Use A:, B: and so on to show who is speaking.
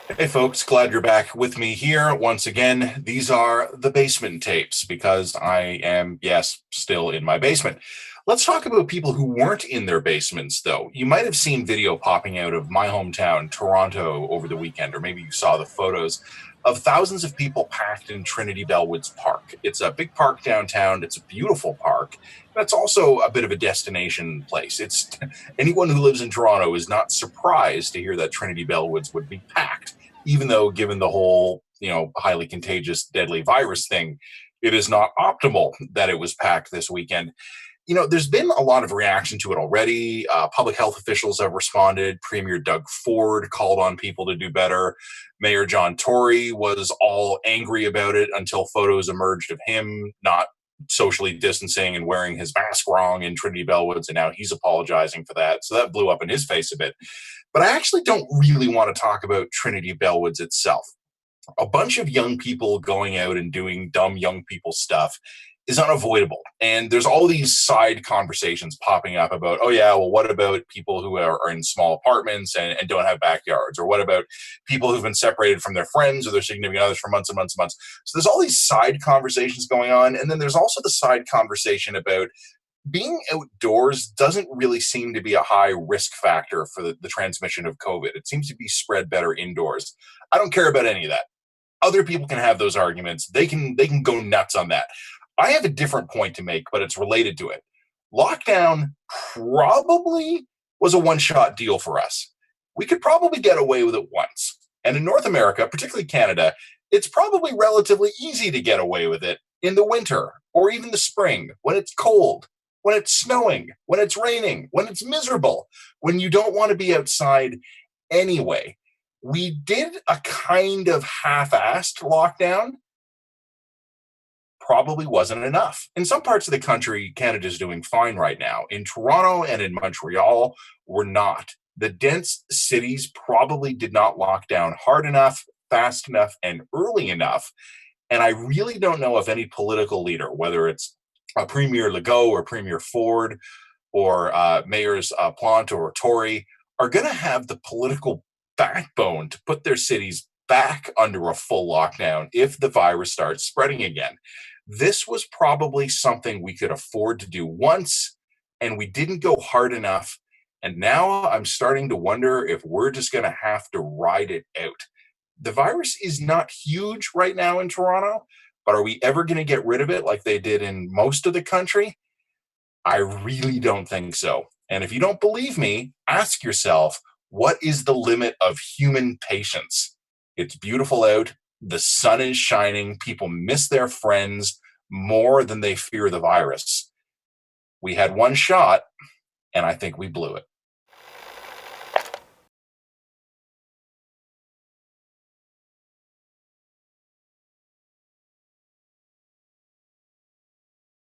A: Hey folks, glad you're back with me here once again. These are the basement tapes because I am, yes, still in my basement. Let's talk about people who weren't in their basements, though. You might have seen video popping out of my hometown, Toronto, over the weekend, or maybe you saw the photos of thousands of people packed in Trinity Bellwoods Park. It's a big park downtown. It's a beautiful park. And it's also a bit of a destination place. It's anyone who lives in Toronto is not surprised to hear that Trinity Bellwoods would be packed, even though given the whole, highly contagious, deadly virus thing, it is not optimal that it was packed this weekend. There's been a lot of reaction to it already. Public health officials have responded. Premier Doug Ford called on people to do better. Mayor John Tory was all angry about it until photos emerged of him not socially distancing and wearing his mask wrong in Trinity Bellwoods, and now he's apologizing for that. So that blew up in his face a bit. But I actually don't really want to talk about Trinity Bellwoods itself. A bunch of young people going out and doing dumb young people stuff is unavoidable. And there's all these side conversations popping up about, oh, yeah, well, what about people who are in small apartments and don't have backyards? Or what about people who've been separated from their friends or their significant others for months and months and months? So there's all these side conversations going on. And then there's also the side conversation about being outdoors doesn't really seem to be a high risk factor for the transmission of COVID. It seems to be spread better indoors. I don't care about any of that. Other people can have those arguments. They can go nuts on that. I have a different point to make, but it's related to it. Lockdown probably was a one-shot deal for us. We could probably get away with it once. And in North America, particularly Canada, it's probably relatively easy to get away with it in the winter or even the spring when it's cold, when it's snowing, when it's raining, when it's miserable, when you don't want to be outside anyway. We did a kind of half-assed lockdown. Probably wasn't enough. In some parts of the country, Canada's doing fine right now. In Toronto and in Montreal, we're not. The dense cities probably did not lock down hard enough, fast enough, and early enough. And I really don't know if any political leader, whether it's Premier Legault or Premier Ford or Mayors Plante or Tory, are going to have the political backbone to put their cities back under a full lockdown if the virus starts spreading again. This was probably something we could afford to do once, and we didn't go hard enough. And now I'm starting to wonder if we're just going to have to ride it out. The virus is not huge right now in Toronto, but are we ever going to get rid of it like they did in most of the country? I really don't think so. And if you don't believe me, ask yourself, what is the limit of human patience? It's beautiful out. The sun is shining. People miss their friends more than they fear the virus. We had one shot, and I think we blew it.